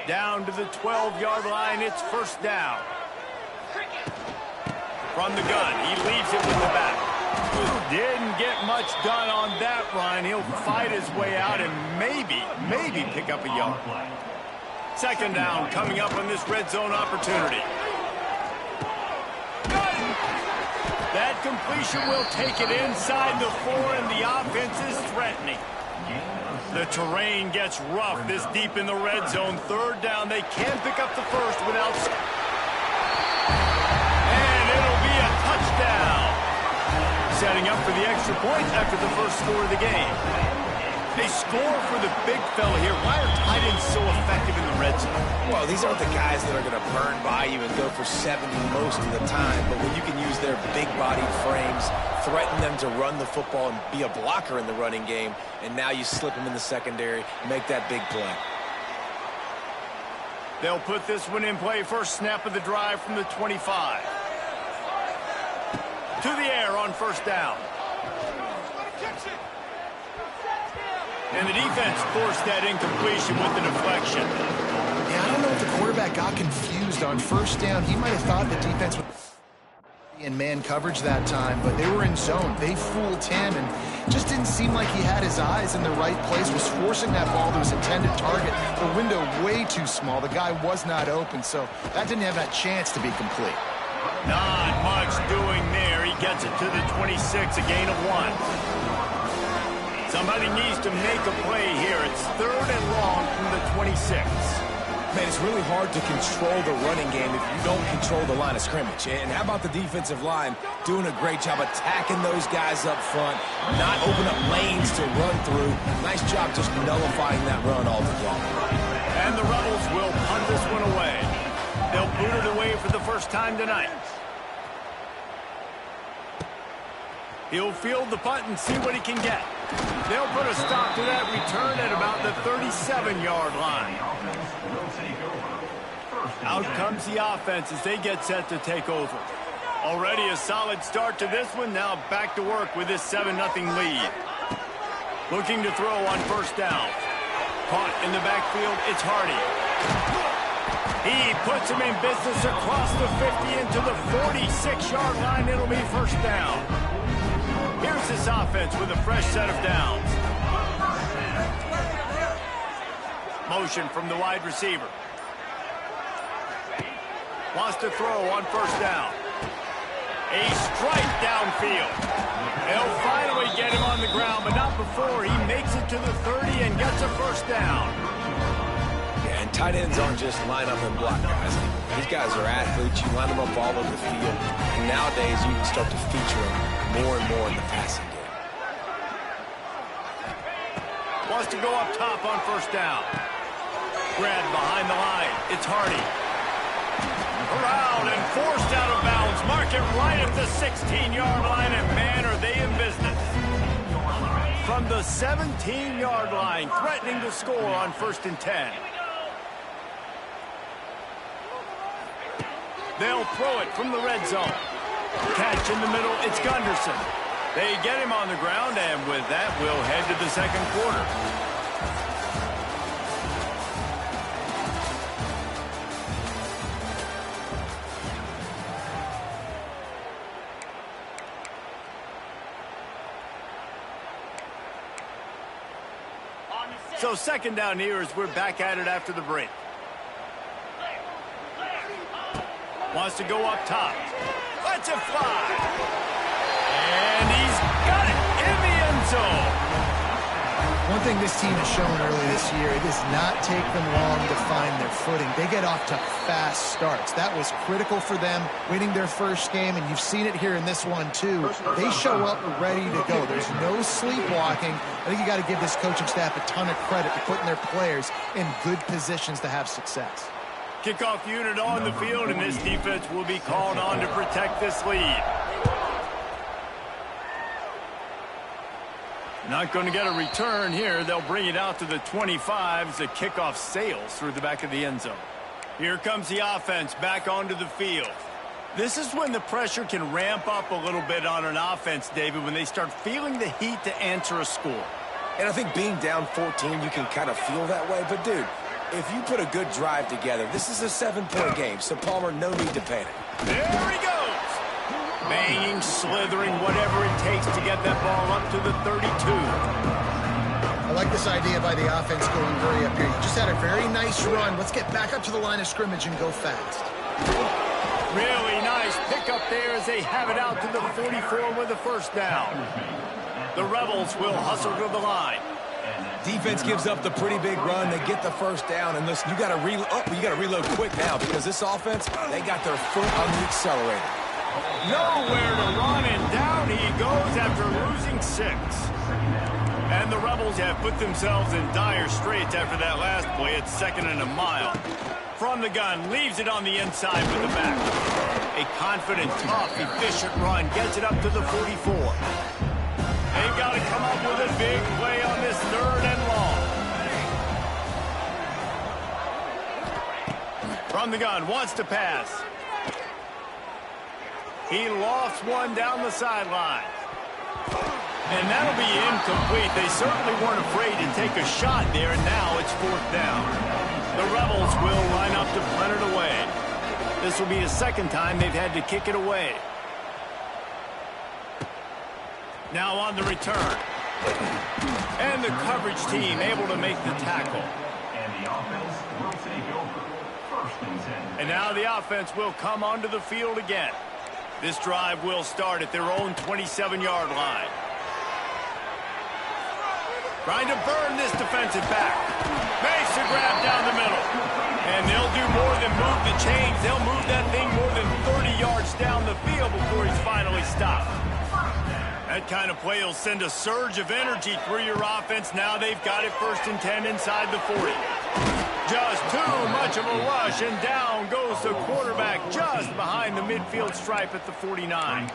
Down to the 12-yard line, it's first down. From the gun, he leaves it with the back. Didn't get much done on that run. He'll fight his way out and maybe pick up a yard. Second down coming up on this red zone opportunity. That completion will take it inside the 4, and the offense is threatening. The terrain gets rough this deep in the red zone. Third down, they can pick up the first without... And it'll be a touchdown. Setting up for the extra point after the first score of the game. They score for the big fella here. Why are tight ends so effective in the red zone? Well, these aren't the guys that are going to burn by you and go for 70 most of the time. But when you can use their big-bodied frames, threaten them to run the football and be a blocker in the running game, and now you slip them in the secondary, make that big play. They'll put this one in play. First snap of the drive from the 25. To the air on first down. And the defense forced that incompletion with the deflection. Yeah, I don't know if the quarterback got confused on first down. He might have thought the defense would be in man coverage that time, but they were in zone. They fooled him and just didn't seem like he had his eyes in the right place, was forcing that ball to his intended target. The window way too small. The guy was not open, so that didn't have that chance to be complete. Not much doing there. He gets it to the 26, a gain of 1. Somebody needs to make a play here. It's third and long from the 26. Man, it's really hard to control the running game if you don't control the line of scrimmage. And how about the defensive line doing a great job attacking those guys up front, not open up lanes to run through. Nice job just nullifying that run altogether. And the Rebels will punt this one away. They'll boot it away for the first time tonight. He'll field the punt and see what he can get. They'll put a stop to that return at about the 37-yard line. Out comes the offense as they get set to take over. Already a solid start to this one. Now back to work with this 7-0 lead. Looking to throw on first down. Caught in the backfield, it's Hardy. He puts him in business across the 50 into the 46-yard line. It'll be first down. Here's this offense with a fresh set of downs. Motion from the wide receiver. Wants to throw on first down. A strike downfield. They'll finally get him on the ground, but not before he makes it to the 30 and gets a first down. Yeah, and tight ends aren't just line up and block guys. These guys are athletes. You line them up all over the field. And nowadays, you can start to feature them more and more in the passing game. Wants to go up top on first down. Grabbed behind the line. It's Hardy. Corralled and forced out of bounds. Mark it right at the 16-yard line, and man, are they in business. From the 17-yard line, threatening to score on first and 10. They'll throw it from the red zone. Catch in the middle, it's Gunderson. They get him on the ground, and with that, we'll head to the second quarter. So second down here as we're back at it after the break. Wants to go up top. Lets it fly. And he's got it in the end zone. One thing this team has shown early this year, it does not take them long to find their footing. They get off to fast starts. That was critical for them, winning their first game, and you've seen it here in this one too. They show up ready to go. There's no sleepwalking. I think you got to give this coaching staff a ton of credit for putting their players in good positions to have success. Kickoff unit on the field, and this defense will be called on to protect this lead. Not going to get a return here. They'll bring it out to the 25 as the kickoff sails through the back of the end zone. Here comes the offense back onto the field. This is when the pressure can ramp up a little bit on an offense, David, when they start feeling the heat to answer a score. And I think being down 14, you can kind of feel that way. But, dude, If you put a good drive together, this is a 7-point game, so Palmer, no need to panic. There he goes. Banging, slithering, whatever it takes to get that ball up to the 32. I like this idea by the offense going very up here. You just had a very nice run. Let's get back up to the line of scrimmage and go fast. Really nice pickup there as they have it out to the 44 with a first down. The Rebels will hustle to the line. Defense gives up the pretty big run. They get the first down. And listen, you got to reload quick now because this offense, they got their foot on the accelerator. Nowhere to run, and down he goes after losing 6. And the Rebels have put themselves in dire straits after that last play. It's 2nd and a mile. From the gun, leaves it on the inside with the back. A confident, tough, efficient run gets it up to the 44. They've got to come up with a big play on this 3rd and long. From the gun, wants to pass. He lofts one down the sideline. And that'll be incomplete. They certainly weren't afraid to take a shot there, and now it's 4th down. The Rebels will line up to punt it away. This will be the 2nd time they've had to kick it away. Now on the return. And the coverage team able to make the tackle. And the offense will take over. 1st and 10. And now the offense will come onto the field again. This drive will start at their own 27-yard line. Trying to burn this defensive back. Makes the grab down the middle. And they'll do more than move the chains. They'll move that thing more than 30 yards down the field before he's finally stopped. That kind of play will send a surge of energy through your offense. Now they've got it 1st and 10 inside the 40. Just too much of a rush, and down goes the quarterback just behind the midfield stripe at the 49.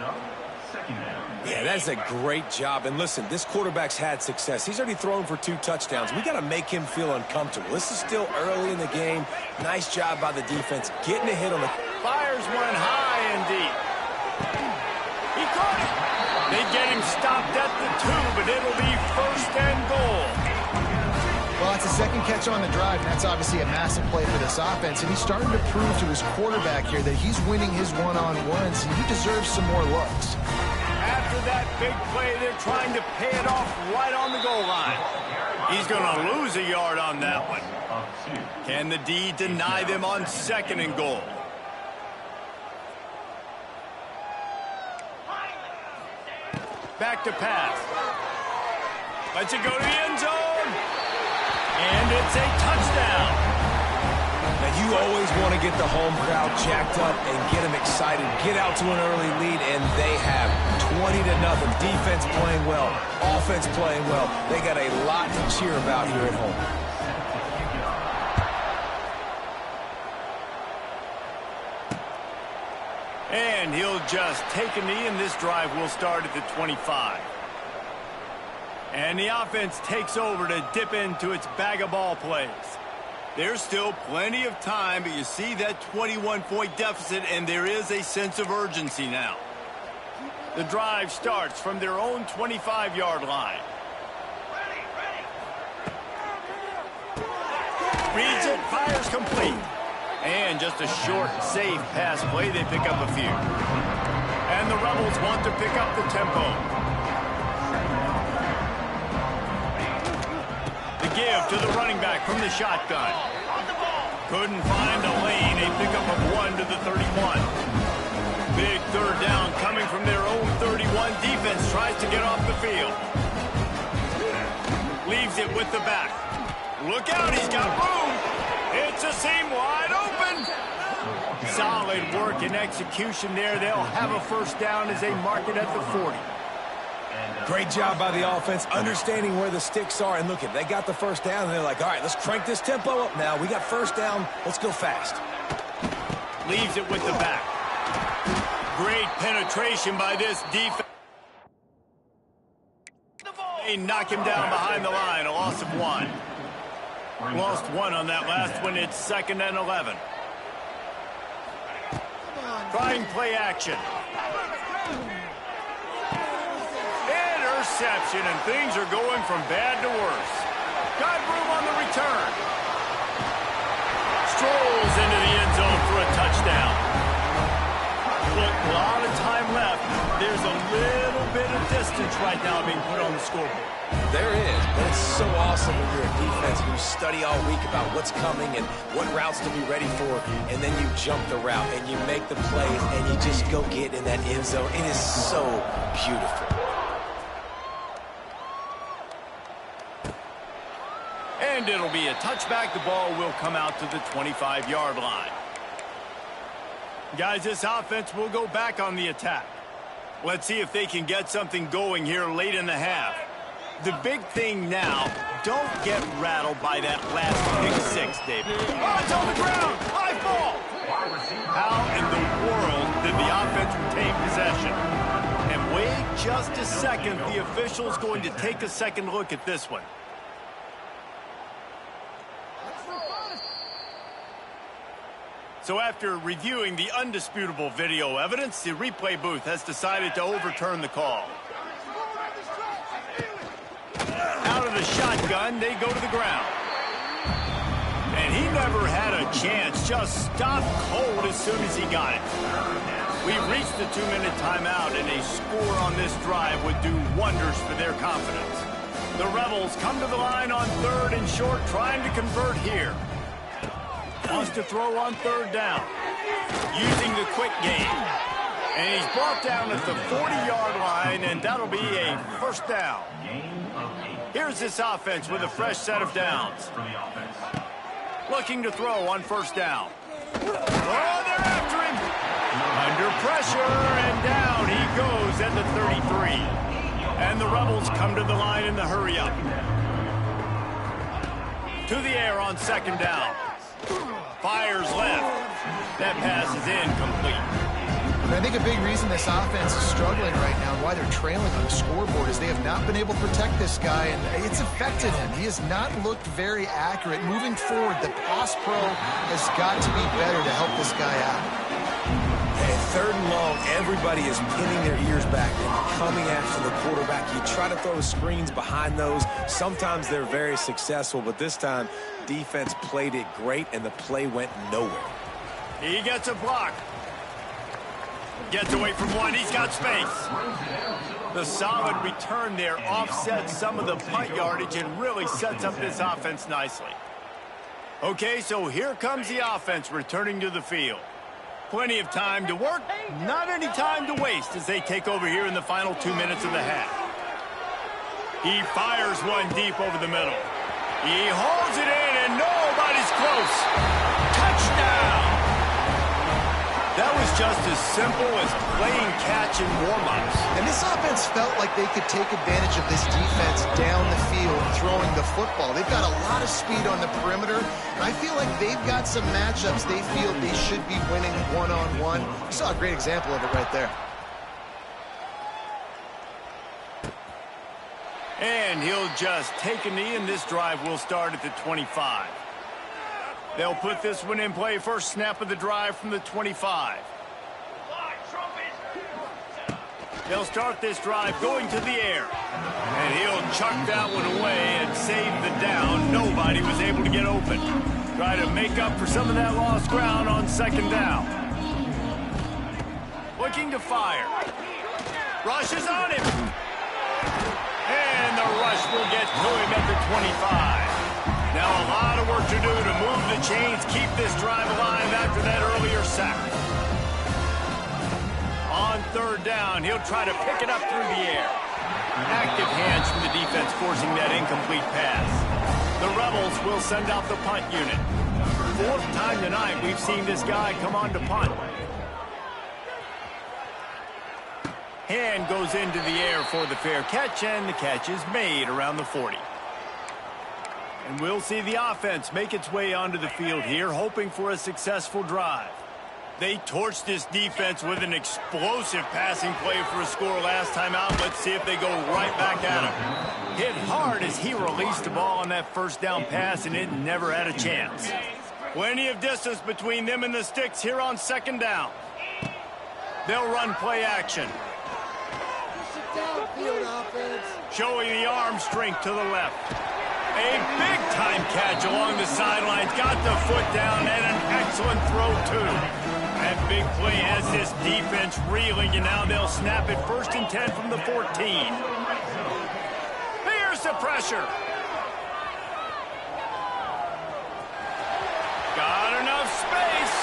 Yeah, that's a great job. And listen, this quarterback's had success. He's already thrown for 2 touchdowns. We got to make him feel uncomfortable. This is still early in the game. Nice job by the defense getting a hit on the... Fires one high and deep. He caught it. They get him stopped at the 2, but it'll be 1st and goal. Well, it's a 2nd catch on the drive, and that's obviously a massive play for this offense. And he's starting to prove to his quarterback here that he's winning his one-on-ones, and he deserves some more looks. After that big play, they're trying to pay it off right on the goal line. He's going to lose a yard on that one. Can the D deny them on 2nd and goal? Back to pass. Lets it go to the end zone. And it's a touchdown. Now, you always want to get the home crowd jacked up and get them excited, get out to an early lead, and they have 20-0. Defense playing well, offense playing well. They got a lot to cheer about here at home. And he'll just take a knee, and this drive will start at the 25. And the offense takes over to dip into its bag of ball plays. There's still plenty of time, but you see that 21-point deficit, and there is a sense of urgency now. The drive starts from their own 25-yard line. Reads it, fires complete. And just a short, safe pass play, they pick up a few. And the Rebels want to pick up the tempo. The give to the running back from the shotgun. Couldn't find a lane, a pickup of 1 to the 31. Big 3rd down coming from their own 31. Defense tries to get off the field. Leaves it with the back. Look out, he's got room. It's a seam wide open. Solid work and execution there. They'll have a 1st down as they mark it at the 40. Great job by the offense, understanding where the sticks are. And look, they got the 1st down, and they're like, all right, let's crank this tempo up now. We got 1st down. Let's go fast. Leaves it with the back. Great penetration by this defense. They knock him down behind the line, a loss of 1. Lost 1 on that last one. It's 2nd and 11. Trying play action. Interception, and things are going from bad to worse. Got room on the return. strolls into the end zone for a touchdown. Look, a lot of time left. There's a little bit of distance right now being put on the scoreboard. There is, but it's so awesome when you're a defense and you study all week about what's coming and what routes to be ready for, and then you jump the route and you make the plays and you just go get in that end zone. It is so beautiful. And it'll be a touchback. The ball will come out to the 25-yard line. Guys, this offense will go back on the attack. Let's see if they can get something going here late in the half. The big thing now, don't get rattled by that last pick six, David. Oh, it's on the ground! High ball! How in the world did the offense retain possession? And wait just a second. The official's going to take a second look at this one. So after reviewing the undisputable video evidence, the replay booth has decided to overturn the call. Out of the shotgun, they go to the ground. And he never had a chance, just stopped cold as soon as he got it. We've reached the 2-minute timeout, and a score on this drive would do wonders for their confidence. The Rebels come to the line on 3rd and short, trying to convert here. Wants to throw on 3rd down, using the quick game. And he's brought down at the 40-yard line, and that'll be a first down. Here's this offense with a fresh set of downs. Looking to throw on 1st down. Oh, they're after him. Under pressure, and down he goes at the 33. And the Rebels come to the line in the hurry-up. To the air on 2nd down. Fires left. That pass is incomplete. I think a big reason this offense is struggling right now and why they're trailing on the scoreboard is they have not been able to protect this guy, and it's affected him. He has not looked very accurate. Moving forward, the pass pro has got to be better to help this guy out. And 3rd and long, everybody is pinning their ears back and coming after the quarterback. You try to throw screens behind those. Sometimes they're very successful, but this time, defense played it great, and the play went nowhere. He gets a block. Gets away from one. He's got space. The solid return there offsets some of the punt yardage and really sets up this offense nicely. Okay, so here comes the offense returning to the field. Plenty of time to work, not any time to waste as they take over here in the final 2 minutes of the half. He fires one deep over the middle. He holds it in, and nobody's close. Touchdown! That was just as simple as playing catch in warm-ups. And this offense felt like they could take advantage of this defense down the field throwing the football. They've got a lot of speed on the perimeter, and I feel like they've got some matchups they feel they should be winning one-on-one. You saw a great example of it right there. And he'll just take a knee, and this drive will start at the 25. They'll put this one in play. First snap of the drive from the 25. They'll start this drive going to the air. And he'll chuck that one away and save the down. Nobody was able to get open. Try to make up for some of that lost ground on 2nd down. Looking to fire. Rush is on him. And the rush will get to him at the 25. Now a lot of work to do to move the chains, keep this drive alive after that earlier sack. On 3rd down, he'll try to pick it up through the air. Active hands from the defense forcing that incomplete pass. The Rebels will send out the punt unit. 4th time tonight we've seen this guy come on to punt. Hand goes into the air for the fair catch, and the catch is made around the 40. And we'll see the offense make its way onto the field here, hoping for a successful drive. They torched this defense with an explosive passing play for a score last time out. Let's see if they go right back at him. Hit hard as he released the ball on that 1st down pass, and it never had a chance. Plenty of distance between them and the sticks here on 2nd down. They'll run play action. Showing the arm strength to the left. A big-time catch along the sidelines. Got the foot down and an excellent throw, too. That big play has this defense reeling, and now they'll snap it 1st and 10 from the 14. Here's the pressure. Got enough space.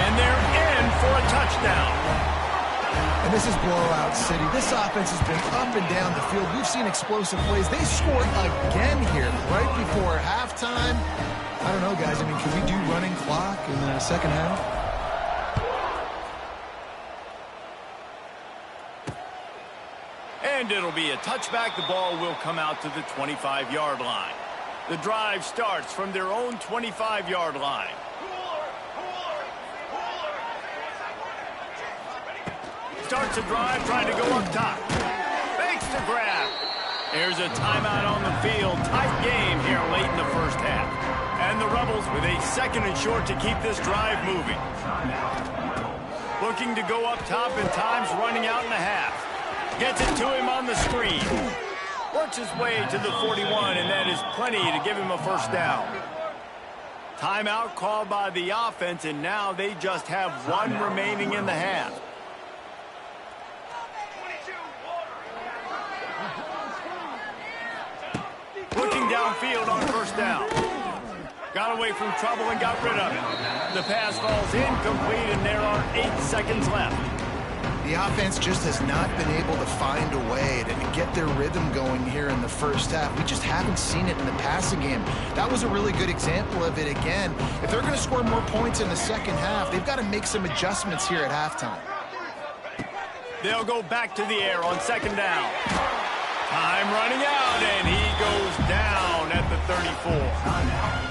And they're in for a touchdown. And this is blowout city. This offense has been up and down the field. We've seen explosive plays. They scored again here right before halftime. I don't know, guys. I mean, can we do running clock in the second half? And it'll be a touchback. The ball will come out to the 25-yard line. The drive starts from their own 25-yard line. Starts a drive, trying to go up top. Fakes to grab. There's a timeout on the field. Tight game here late in the first half. And the Rebels with a 2nd and short to keep this drive moving. Looking to go up top, and time's running out in the half. Gets it to him on the screen. Works his way to the 41, and that is plenty to give him a 1st down. Timeout called by the offense, and now they just have 1 remaining in the half. Looking downfield on 1st down. Got away from trouble and got rid of it. The pass falls incomplete, and there are 8 seconds left. The offense just has not been able to find a way to get their rhythm going here in the first half. We just haven't seen it in the passing game. That was a really good example of it again. If they're going to score more points in the second half, they've got to make some adjustments here at halftime. They'll go back to the air on 2nd down. Time running out, and he goes down at the 34.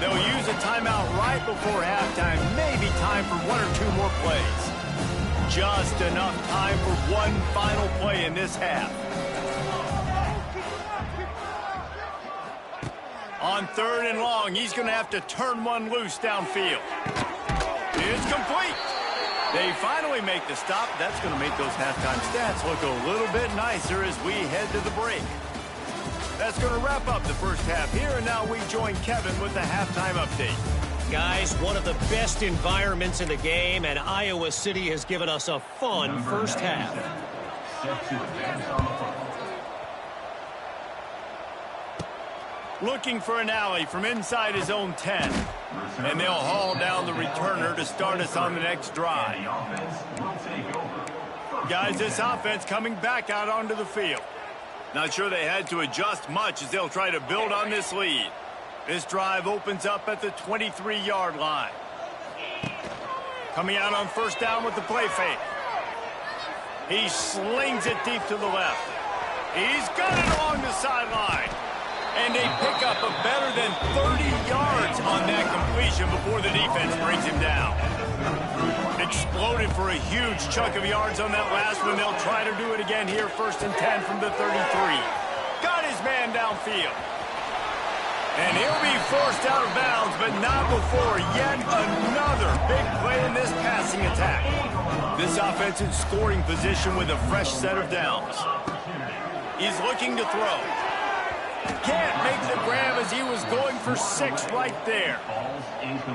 They'll use a timeout right before halftime. Maybe time for 1 or 2 more plays. Just enough time for 1 final play in this half. On 3rd and long, he's going to have to turn one loose downfield. It's complete. They finally make the stop. That's going to make those halftime stats look a little bit nicer as we head to the break. That's going to wrap up the first half here, and now we join Kevin with the halftime update. Guys, one of the best environments in the game, and Iowa City has given us a fun first half. Set to advance on the football. Looking for an alley from inside his own 10. And they'll haul down the returner to start us on the next drive. The offense will take over. Guys, this offense coming back out onto the field. Not sure they had to adjust much as they'll try to build on this lead. This drive opens up at the 23-yard line. Coming out on 1st down with the play fake. He slings it deep to the left. He's got it along the sideline. And they pick up a better than 30 yards on that completion before the defense brings him down. Exploded for a huge chunk of yards on that last one. They'll try to do it again here, 1st and 10 from the 33. Got his man downfield. And he'll be forced out of bounds, but not before yet another big play in this passing attack. This offense in scoring position with a fresh set of downs. He's looking to throw. Can't make the grab as he was going for 6 right there.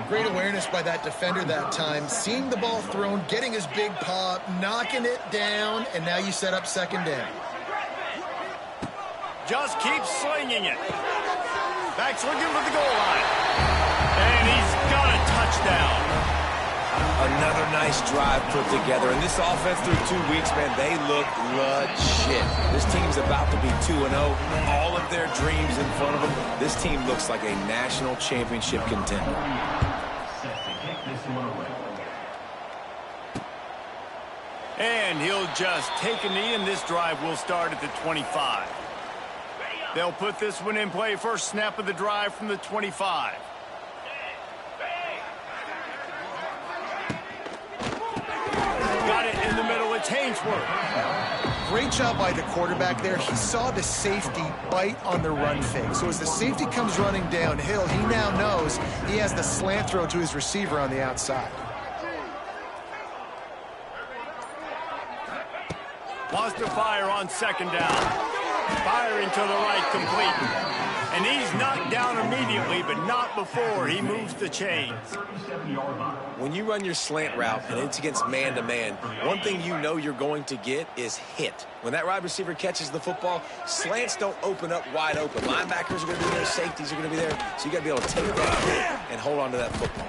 Great awareness by that defender that time. Seeing the ball thrown, getting his big paw, knocking it down, and now you set up 2nd down. Just keep slinging it. Back's looking for the goal line. And he's got a touchdown. Another nice drive put together. And this offense through 2 weeks, man, they look legit. This team's about to be 2-0. All of their dreams in front of them. This team looks like a national championship contender. Set to kick this one away. And he'll just take a knee, and this drive will start at the 25. They'll put this one in play. First snap of the drive from the 25. Got it in the middle. It's Hainsworth. Great job by the quarterback there. He saw the safety bite on the run fake. So as the safety comes running downhill, he now knows he has the slant throw to his receiver on the outside. Wants to fire on 2nd down. Firing to the right, complete. And he's knocked down immediately, but not before he moves the chains. When you run your slant route and it's against man-to-man, one thing you know you're going to get is hit. When that wide receiver catches the football, slants don't open up wide open. Linebackers are going to be there, safeties are going to be there, so you got to be able to take that hit and hold on to that football.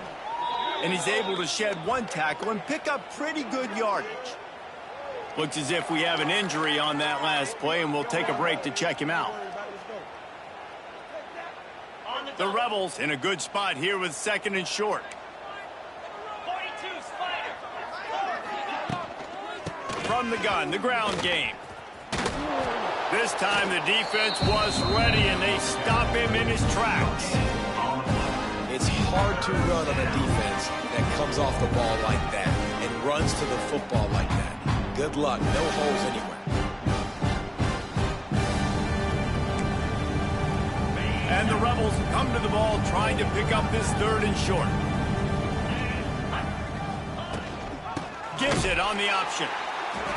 And he's able to shed one tackle and pick up pretty good yardage. Looks as if we have an injury on that last play, and we'll take a break to check him out. The Rebels in a good spot here with 2nd and short. From the gun, the ground game. This time the defense was ready, and they stop him in his tracks. It's hard to run on a defense that comes off the ball like that and runs to the football like that. Good luck. No holes anywhere. And the Rebels come to the ball trying to pick up this 3rd and short. Gives it on the option.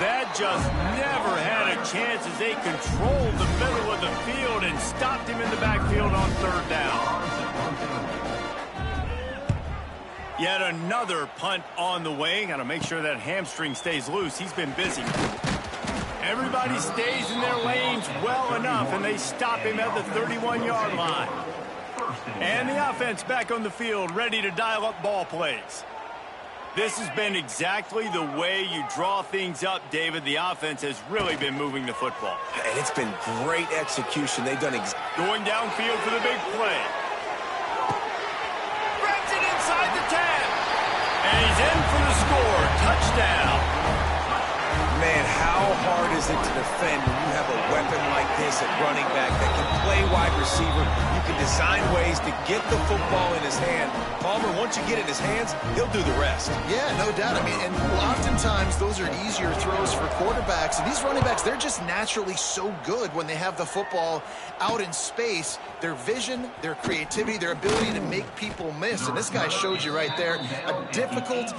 That just never had a chance as they controlled the middle of the field and stopped him in the backfield on 3rd down. Yet another punt on the way. Got to make sure that hamstring stays loose. He's been busy. Everybody stays in their lanes well enough, and they stop him at the 31-yard line. And the offense back on the field, ready to dial up ball plays. This has been exactly the way you draw things up, David. The offense has really been moving the football. And it's been great execution. They've done going downfield for the big play. Grabs it inside the 10. And he's in for the score. Touchdown. Man, how hard is it to defend when you have a weapon like this at running back that can play wide receiver? You can design ways to get the football in his hand. Palmer, once you get it in his hands, he'll do the rest. Yeah, no doubt. I mean, and oftentimes those are easier throws for quarterbacks. And these running backs, they're just naturally so good when they have the football out in space. Their vision, their creativity, their ability to make people miss. And this guy showed you right there, a difficult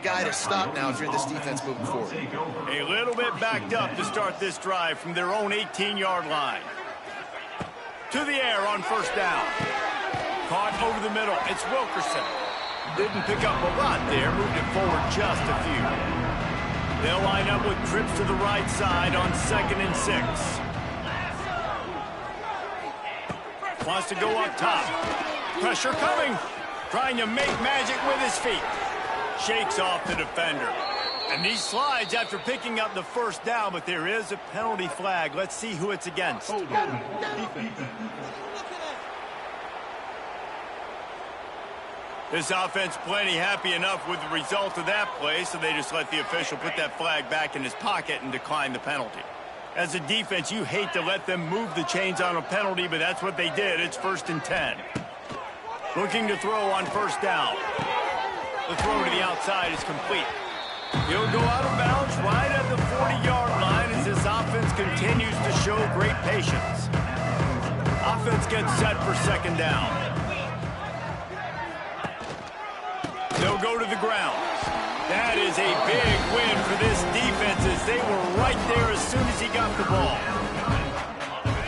guy to stop now if you're this defense moving forward. A little bit backed up to start this drive from their own 18-yard line. To the air on 1st down. Caught over the middle. It's Wilkerson. Didn't pick up a lot there. Moved it forward just a few. They'll line up with trips to the right side on 2nd and 6. Wants to go up top. Pressure coming. Trying to make magic with his feet. Shakes off the defender. And he slides after picking up the 1st down, but there is a penalty flag. Let's see who it's against. This offense plenty happy enough with the result of that play, so they just let the official put that flag back in his pocket and decline the penalty. As a defense, you hate to let them move the chains on a penalty, but that's what they did. It's 1st and 10. Looking to throw on 1st down. The throw to the outside is complete. He'll go out of bounds right at the 40-yard line as this offense continues to show great patience. Offense gets set for 2nd down. They'll go to the ground. That is a big win for this defense as they were right there as soon as he got the ball.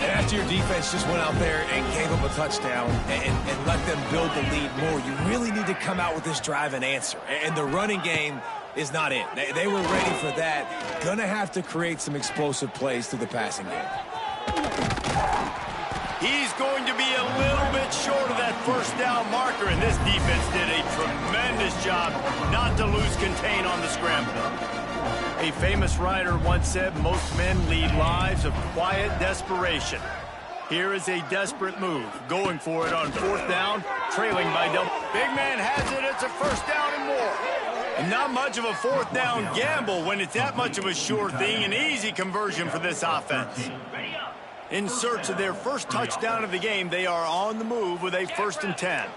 And after your defense just went out there and gave up a touchdown and let them build the lead more, you really need to come out with this drive and answer. And the running game is not it. They were ready for that. Gonna have to create some explosive plays through the passing game. He's going to be a little bit short of that 1st down marker, and this defense did a tremendous job not to lose contain on the scramble. A famous writer once said, most men lead lives of quiet desperation. Here is a desperate move, going for it on 4th down, trailing by double. Big man has it, it's a 1st down and more. And not much of a 4th down gamble when it's that much of a sure thing, an easy conversion for this offense. In search of their 1st touchdown of the game, they are on the move with a 1st and 10.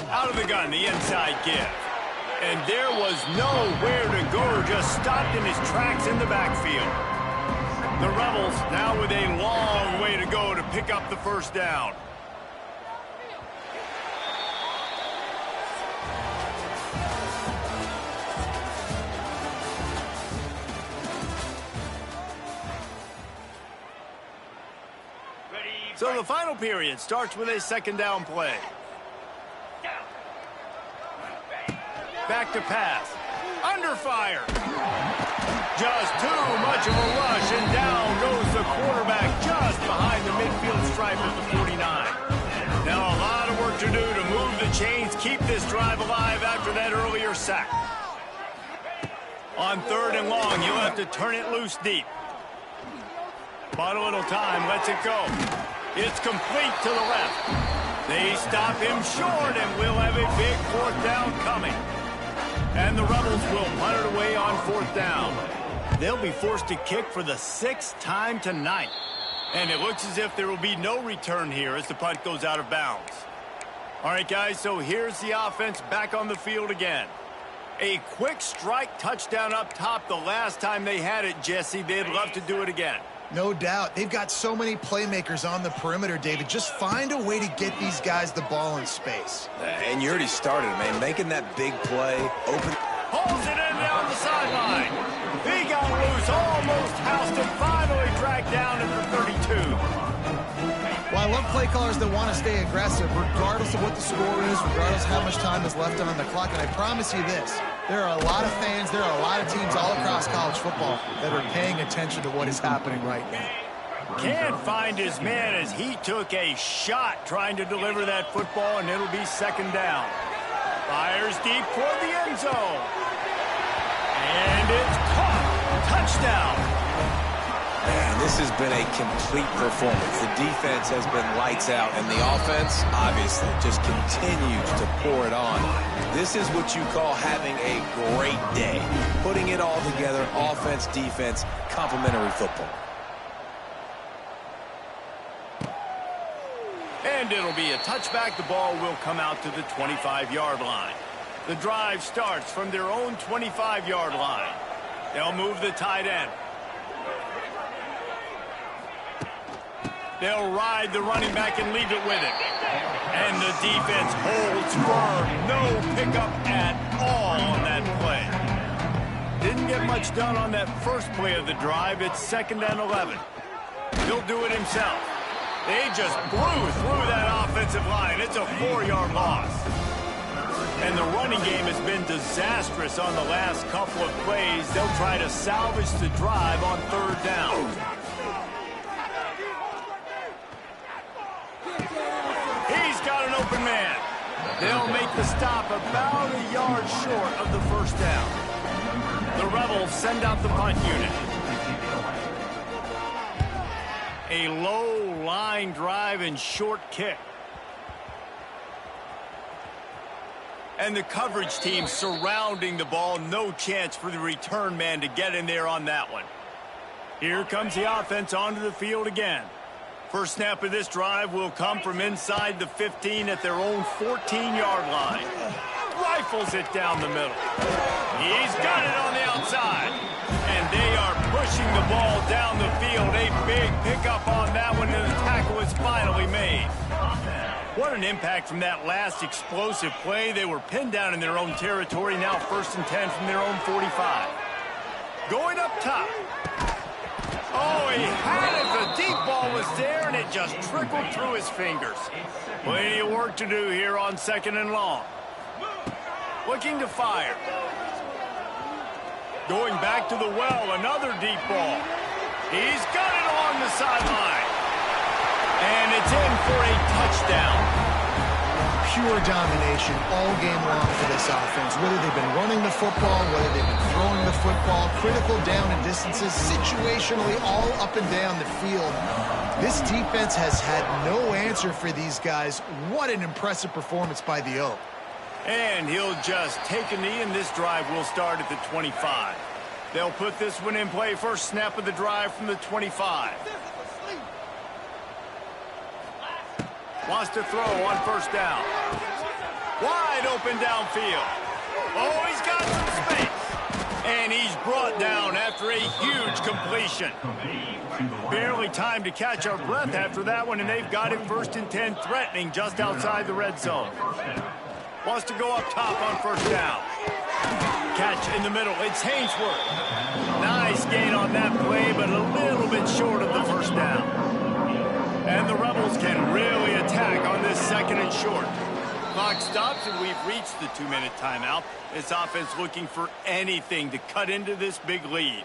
Out of the gun, the inside give. And there was nowhere to go, just stopped in his tracks in the backfield. The Rebels now with a long way to go to pick up the 1st down. So the final period starts with a second down play. Back to pass. Under fire. Just too much of a rush, and down goes the quarterback just behind the midfield stripe at the 49. Now a lot of work to do to move the chains, keep this drive alive after that earlier sack. On 3rd and long, you'll have to turn it loose deep. But a little time, lets it go. It's complete to the left. They stop him short, and we'll have a big 4th down coming. And the Rebels will punt it away on 4th down. They'll be forced to kick for the 6th time tonight. And it looks as if there will be no return here as the punt goes out of bounds. All right, guys, so here's the offense back on the field again. A quick strike touchdown up top the last time they had it, Jesse. They'd love to do it again. No doubt. They've got so many playmakers on the perimeter, David. Just find a way to get these guys the ball in space. And you already started, man. Making that big play, open. Hauls it in down the sideline. He got loose, almost housed him, finally dragged down at the 32. Well, I love play callers that want to stay aggressive, regardless of what the score is, regardless of how much time is left on the clock. And I promise you this, there are a lot of fans, there are a lot of teams all across college football that are paying attention to what is happening right now. Can't find his man as he took a shot trying to deliver that football, and it'll be 2nd down. Fires deep toward the end zone. And it's caught. Touchdown. Man, this has been a complete performance. The defense has been lights out, and the offense, obviously, just continues to pour it on. This is what you call having a great day. Putting it all together, offense, defense, complementary football. And it'll be a touchback. The ball will come out to the 25-yard line. The drive starts from their own 25-yard line. They'll move the tight end. They'll ride the running back and leave it with it. And the defense holds firm. No pickup at all on that play. Didn't get much done on that first play of the drive. It's 2nd and 11. He'll do it himself. They just blew through that offensive line. It's a 4-yard loss. And the running game has been disastrous on the last couple of plays. They'll try to salvage the drive on 3rd down. He's got an open man. They'll make the stop about a yard short of the 1st down. The Rebels send out the punt unit. A low line drive and short kick. And the coverage team surrounding the ball. No chance for the return man to get in there on that one. Here comes the offense onto the field again. First snap of this drive will come from inside the 15 at their own 14-yard line. Rifles it down the middle. He's got it on the outside. And they are pushing the ball down the field. A big pickup on that one, and the tackle is finally made. What an impact from that last explosive play. They were pinned down in their own territory. Now 1st and 10 from their own 45. Going up top. Oh, he had it. The deep ball was there, and it just trickled through his fingers. Plenty of work to do here on 2nd and long. Looking to fire. Going back to the well, another deep ball. He's got it along the sideline. And it's in for a touchdown. Pure domination all game long for this offense. Whether they've been running the football, whether they've been throwing the football, critical down and distances, situationally all up and down the field. This defense has had no answer for these guys. What an impressive performance by the Oak. And he'll just take a knee, and this drive will start at the 25. They'll put this one in play. First snap of the drive from the 25. Wants to throw on 1st down. Wide open downfield. Oh, he's got some space. And he's brought down after a huge completion. Barely time to catch our breath after that one, and they've got it 1st and 10, threatening just outside the red zone. Wants to go up top on 1st down. Catch in the middle. It's Hainsworth. Nice gain on that play, but a little bit short of the 1st down. And the Rebels can really attack on this 2nd and short. Clock stops, and we've reached the 2-minute timeout. This offense looking for anything to cut into this big lead.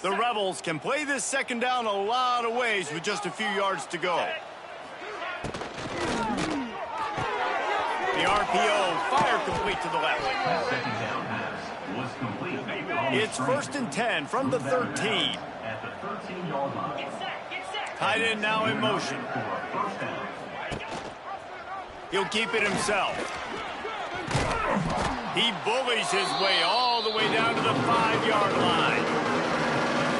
The Rebels can play this 2nd down a lot of ways with just a few yards to go. The RPO fired complete to the left. Second down pass was complete. It's 1st and 10 from the 13. At the 13-yard line. Tight end now in motion. For a first down. He'll keep it himself. He bullies his way all the way down to the 5-yard line.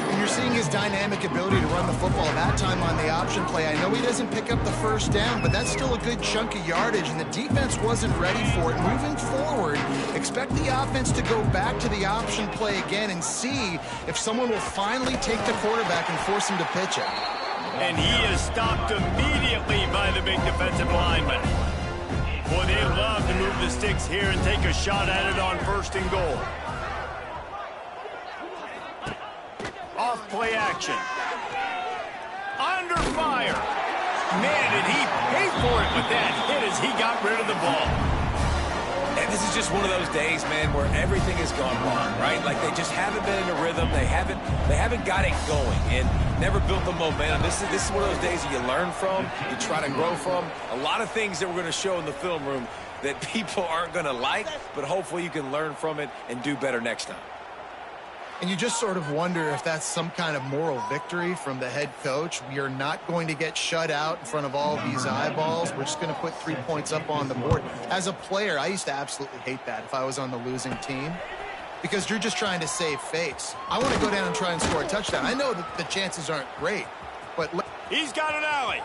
And you're seeing his dynamic ability to run the football. That time on the option play, I know he doesn't pick up the 1st down, but that's still a good chunk of yardage, and the defense wasn't ready for it. Moving forward, expect the offense to go back to the option play again and see if someone will finally take the quarterback and force him to pitch it. And he is stopped immediately by the big defensive lineman. Boy, they love to move the sticks here and take a shot at it on 1st and goal. Off play action. Under fire. Man, did he pay for it with that hit as he got rid of the ball. And this is just one of those days, man, where everything has gone wrong, right? Like they just haven't been in a rhythm. They haven't got it going and never built the momentum. This is one of those days that you learn from, you try to grow from. A lot of things that we're going to show in the film room that people aren't going to like, but hopefully you can learn from it and do better next time. And you just sort of wonder if that's some kind of moral victory from the head coach. We are not going to get shut out in front of all these eyeballs. We're just going to put 3 points up on the board. As a player, I used to absolutely hate that if I was on the losing team, because you're just trying to save face. I want to go down and try and score a touchdown. I know that the chances aren't great, but he's got an alley.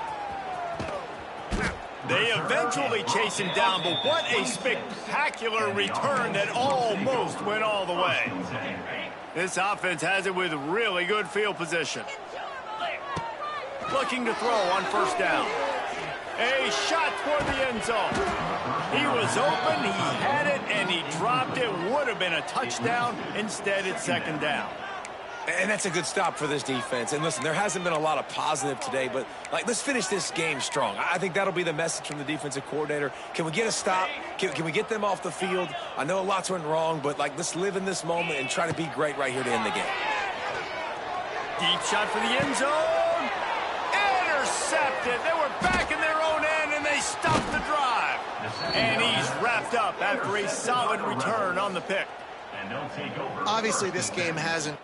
They eventually chase him down, but what a spectacular return that almost went all the way. This offense has it with really good field position. Looking to throw on 1st down. A shot toward the end zone. He was open, he had it, and he dropped it. Would have been a touchdown. Instead, it's 2nd down. And that's a good stop for this defense. And listen, there hasn't been a lot of positive today, but let's finish this game strong. I think that'll be the message from the defensive coordinator. Can we get a stop? Can we get them off the field? I know lots went wrong, but let's live in this moment and try to be great right here to end the game. Deep shot for the end zone. Intercepted. They were back in their own end, and they stopped the drive. And he's wrapped up after a solid return on the pick. And they'll take over. obviously this game hasn't